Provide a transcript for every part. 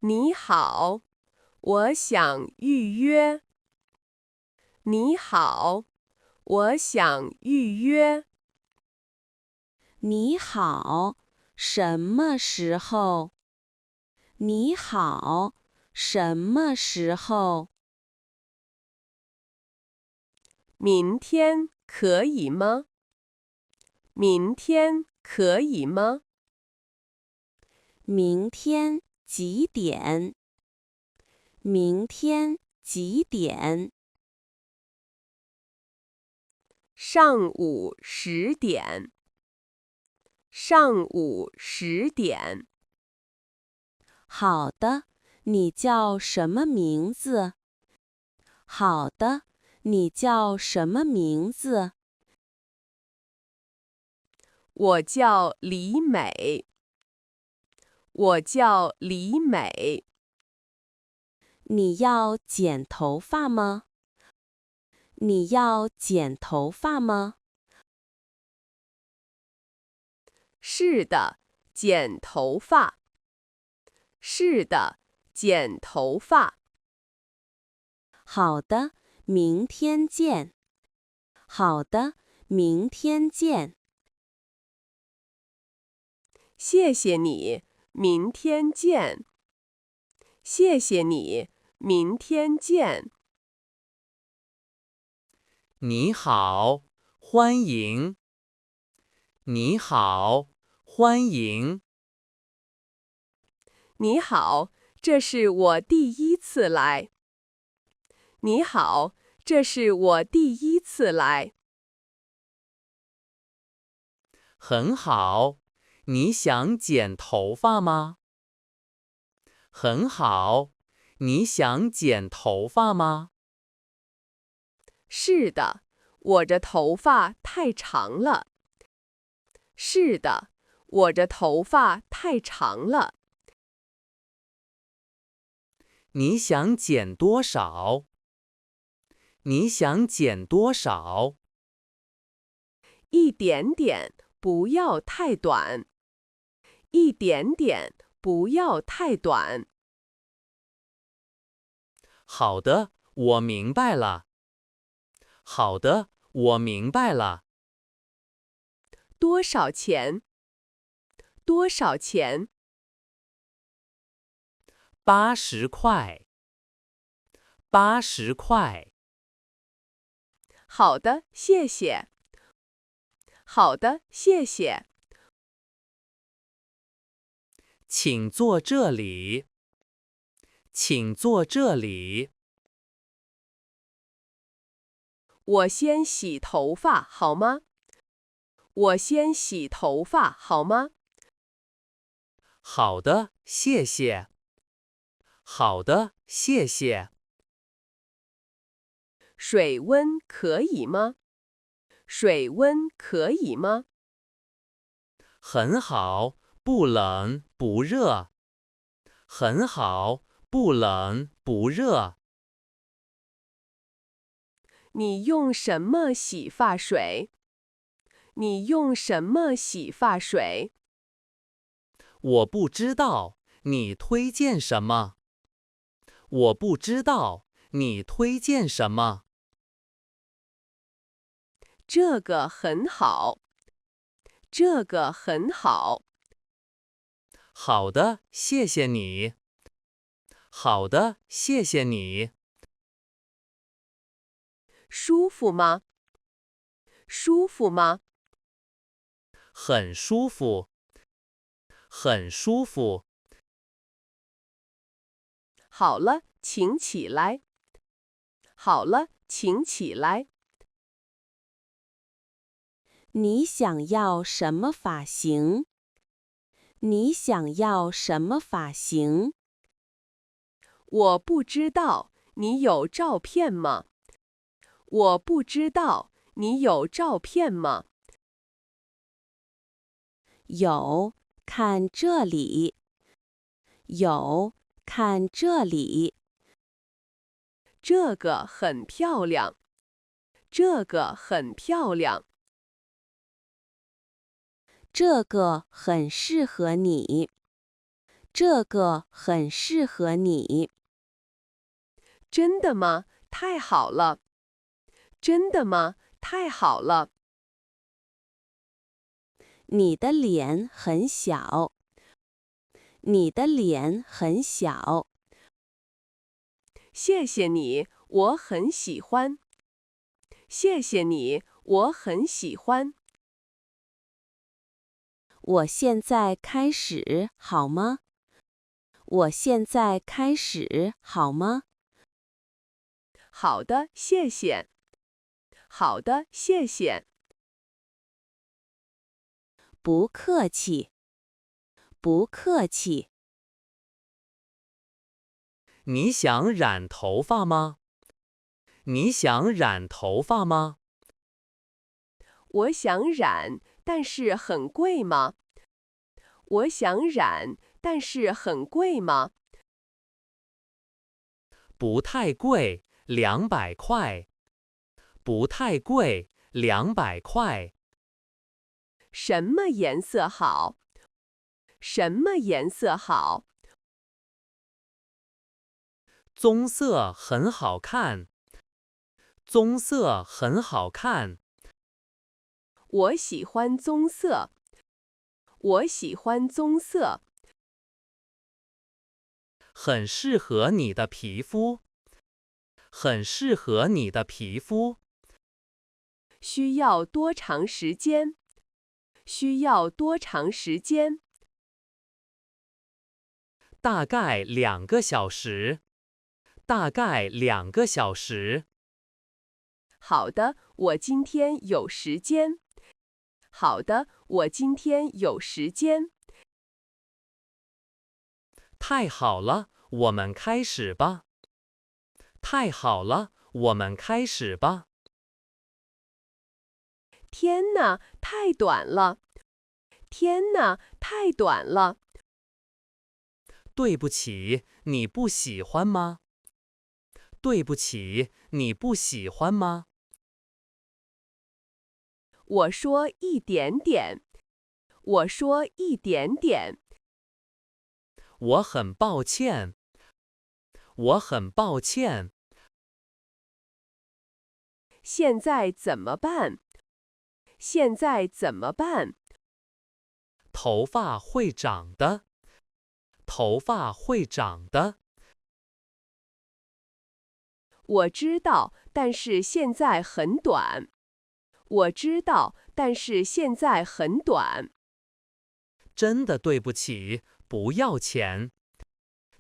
你好，我想预约。你好，我想预约。你好，什么时候？你好，什么时候？明天可以吗？明天可以吗？明天几点？明天几点？上午10点。上午10点。好的，你叫什么名字？好的，你叫什么名字？我叫李美。我叫李美。你要剪头发吗？你要剪头发吗？是的，剪头发。是的，剪头发。好的，明天见。好的，明天见。谢谢你，明天见。谢谢你，明天见。你好，欢迎。你好，欢迎。你好，这是我第一次来。你好，这是我第一次来。很好，你想剪头发吗？很好，你想剪头发吗？是的，我这头发太长了。是的，我这头发太长了。你想剪多少？你想剪多少？一点点，不要太短。一点点，不要太短。好的，我明白了。好的，我明白了。多少钱？多少钱80块。80块。好的，谢谢。好的，谢谢。请坐这里。请坐这里。我先洗头发好吗？我先洗头发好吗？好的，谢谢。好的，谢谢。水温可以吗？水温可以吗？很好，不冷不热。很好，不冷不热。你用什么洗发水？你用什么洗发水？我不知道，你推荐什么？我不知道，你推荐什么？这个很好。这个很好。好的，谢谢你。好的，谢谢你。舒服吗？舒服吗？很舒服。很舒服。好了，请起来。好了，请起来。你想要什么发型？你想要什么发型？我不知道，你有照片吗？我不知道，你有照片吗？有，看这里。有，看这里。这个很漂亮。这个很漂亮。这个很适合你。这个很适合你。真的吗？太好了！真的吗？太好了！你的脸很小。你的脸很小。谢谢你，我很喜欢。谢谢你，我很喜欢。我现在开始好吗？我现在开始好吗？好的，谢谢。好的，谢谢。不客气。不客气。你想染头发吗？你想染头发吗？我想染，但是很贵吗？我想染，但是很贵吗？不太贵，200块。不太贵，200块。什么颜色好？什么颜色好？棕色很好看。棕色很好看。我喜欢棕色。我喜欢棕色。很适合你的皮肤。很适合你的皮肤。需要多长时间？需要多长时间？大概2个小时。大概2个小时。好的，我今天有时间。好的，我今天有时间。太好了，我们开始吧。太好了，我们开始吧。天哪，太短了！天哪，太短了！对不起，你不喜欢吗？对不起，你不喜欢吗？我说一点点。我说一点点。我很抱歉。我很抱歉。现在怎么办？现在怎么办？头发会长的。头发会长的。我知道，但是现在很短。我知道，但是现在很短。真的对不起，不要钱。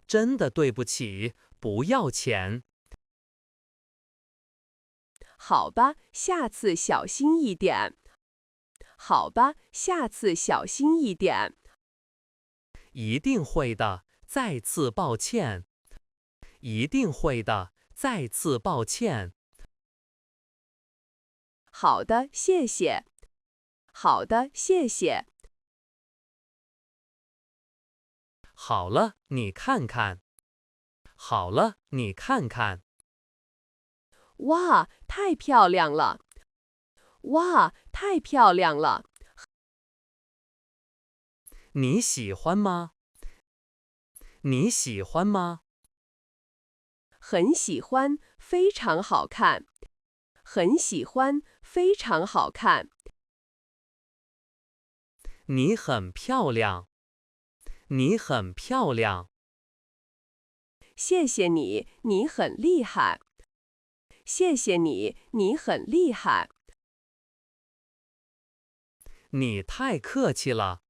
真的对不起，不要钱。好吧，下次小心一点。好吧，下次小心一点。一定会的，再次抱歉。一定会的，再次抱歉。好的，谢谢。好的，谢谢。好了，你看看。好了，你看看。哇，太漂亮了！哇，太漂亮了！你喜欢吗？你喜欢吗？很喜欢，非常好看。很喜欢，非常好看。你很漂亮。你很漂亮。谢谢你，你很厉害。谢谢你，你很厉害。你太客气了。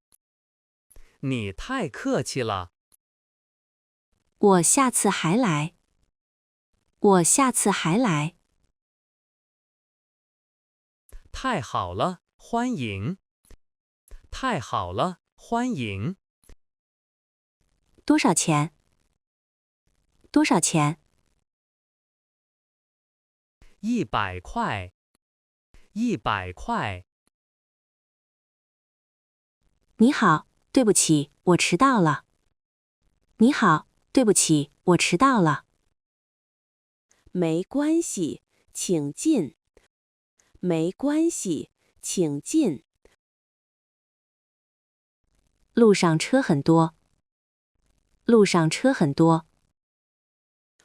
你太客气了。我下次还来。我下次还来。太好了，欢迎。太好了，欢迎。多少钱？多少钱？100块。100块。你好，对不起，我迟到了。你好，对不起，我迟到了。没关系，请进。没关系，请进。路上车很多。路上车很多。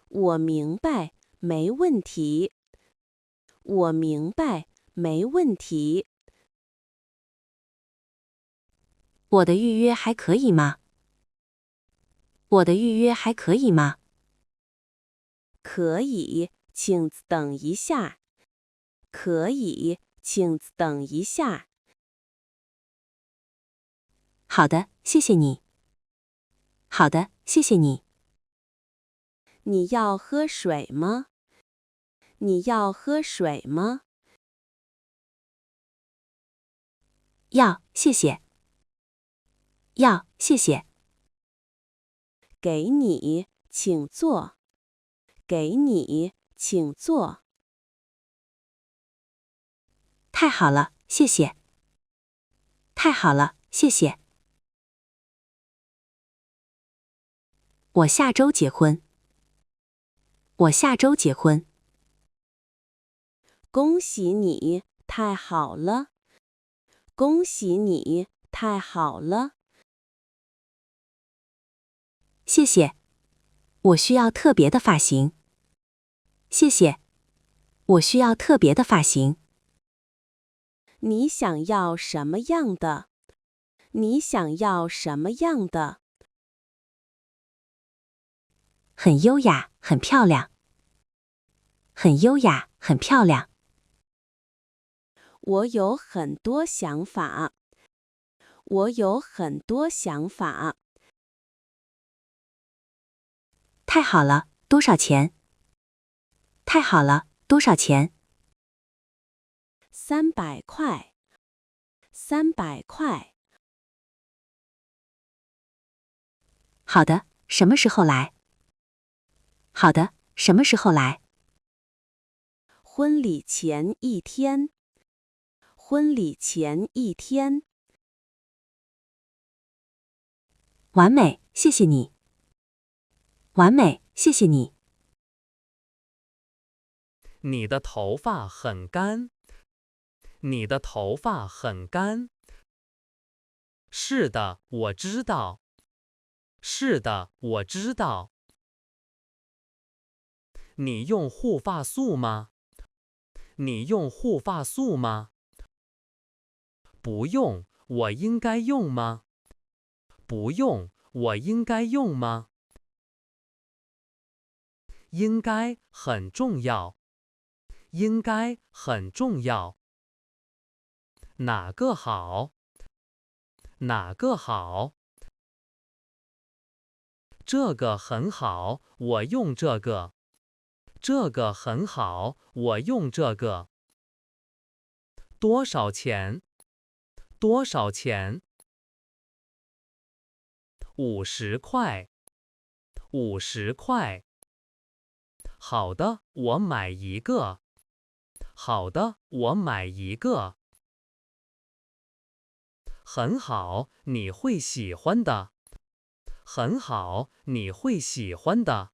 我明白，没问题。我明白，没问题。我的预约还可以吗？我的预约还可以吗？可以，请等一下。可以，请等一下。好的，谢谢你。好的，谢谢你。你要喝水吗？你要喝水吗？要，谢谢。要，谢谢。给你，请坐。给你，请坐。太好了，谢谢。太好了，谢谢。我下周结婚。我下周结婚。恭喜你，太好了。恭喜你，太好了。谢谢。我需要特别的发型。谢谢。我需要特别的发型。你想要什么样的？你想要什么样的？很优雅，很漂亮。很优雅，很漂亮。我有很多想法。我有很多想法。太好了，多少钱？太好了，多少钱300块。300块。好的，什么时候来？好的，什么时候来？婚礼前一天。婚礼前一天。完美，谢谢你。完美，谢谢你。你的头发很干。你的头发很干。是的，我知道。是的，我知道。你用护发素吗？你用护发素吗？不用，我应该用吗？不用，我应该用吗？应该很重要。应该很重要。哪个好？哪个好？这个很好，我用这个。这个很好，我用这个。多少钱？多少钱？50块。50块。好的，我买一个。好的，我买一个。很好，你会喜欢的。很好，你会喜欢的。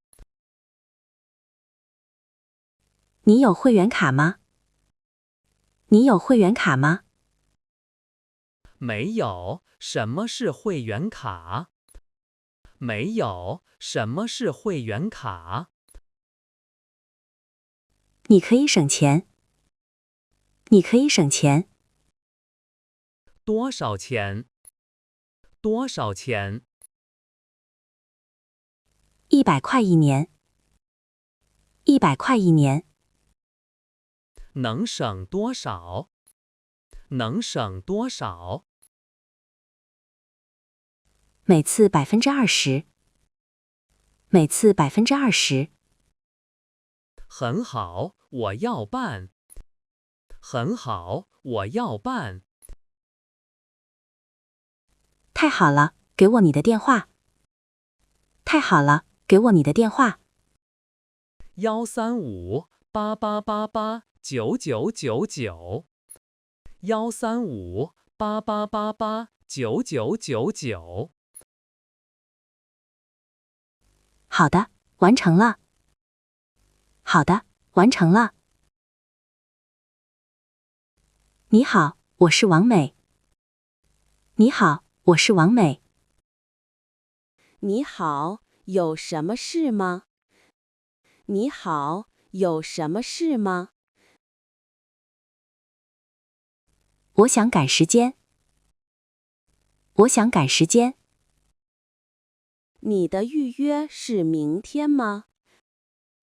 你有会员卡吗？你有会员卡吗？没有。什么是会员卡？没有。什么是会员卡？你可以省钱。你可以省钱。多少钱？多少钱100块一年。100块一年。能省多少？能省多少？每次20%。每次20%。很好，我要办。很好，我要办。太好了，给我你的电话。太好了，给我你的电话。13588889999。13588889999。好的，完成了。好的，完成了。你好，我是王美。你好，我是王美。你好，有什么事吗？你好，有什么事吗？我想赶时间。我想赶时间。你的预约是明天吗？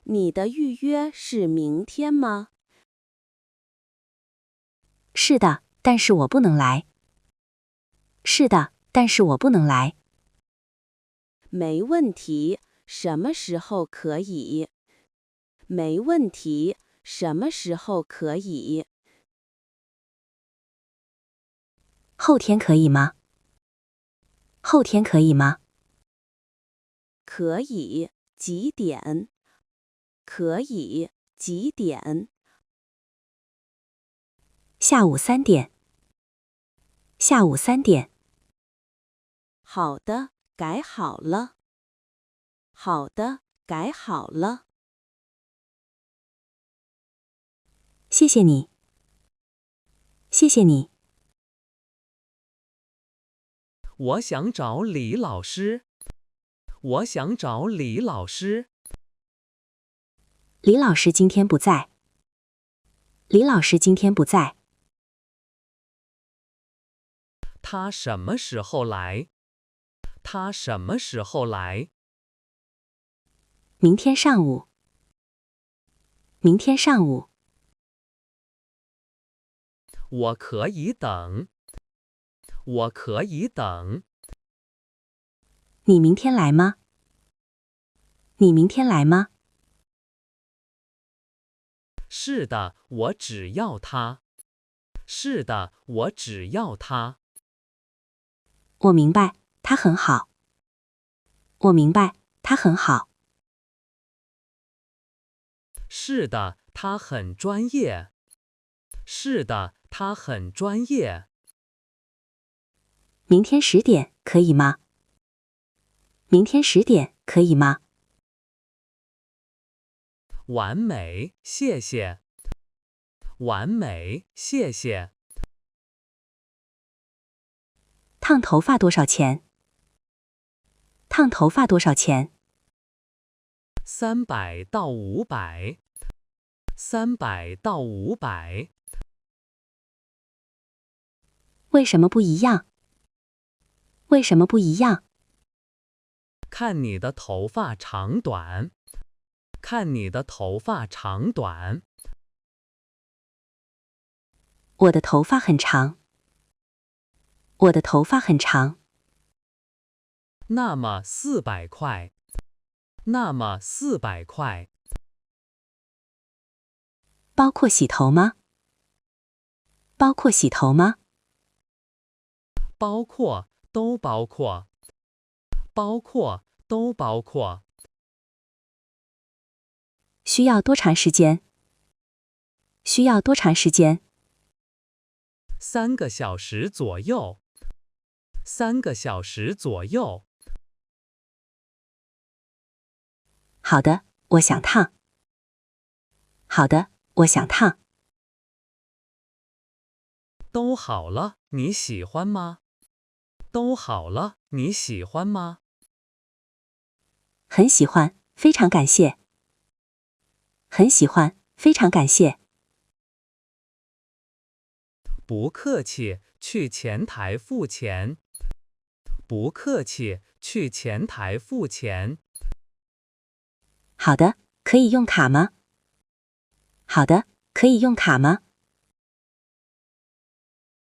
你的预约是明天吗？是的，但是我不能来。是的，但是我不能来。没问题，什么时候可以？没问题，什么时候可以？后天可以吗？后天可以吗？可以，几点？可以，几点？下午3点。下午3点。好的，改好了。好的，改好了。谢谢你。谢谢你。我想找李老师。我想找李老师。李老师今天不在。李老师今天不在。他什么时候来？他什么时候来？明天上午。明天上午。我可以等。我可以等。你明天来吗？你明天来吗？是的，我只要他。是的，我只要他。我明白，他很好。我明白，他很好。是的，他很专业。是的，他很专业。明天10点可以吗？明天10点可以吗？完美，谢谢。完美，谢谢。烫头发多少钱？烫头发多少钱300到500。300到500。为什么不一样？为什么不一样？看你的头发长短。看你的头发长短。我的头发很长。我的头发很长。那么400块。那么400块。包括洗头吗？包括洗头吗？包括，都包括。包括，都包括。需要多长时间？需要多长时间3个小时左右。3个小时左右。好的，我想烫。好的，我想烫。都好了，你喜欢吗？都好了，你喜欢吗？很喜欢，非常感谢。很喜欢，非常感谢。不客气，去前台付钱。不客气，去前台付钱。好的，可以用卡吗？好的，可以用卡吗？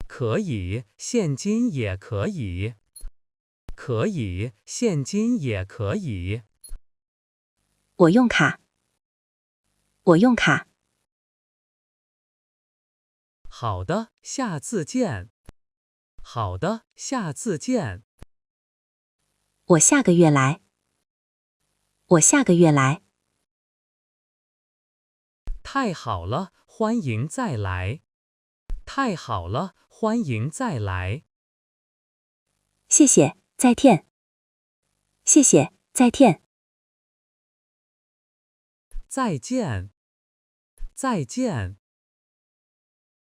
可以，现金也可以。可以，现金也可以。我用卡。我用卡。好的，下次见。好的，下次见。我下个月来。我下个月来。太好了，欢迎再来。太好了，欢迎再来。谢谢，再见。谢谢，再见。再见。再见。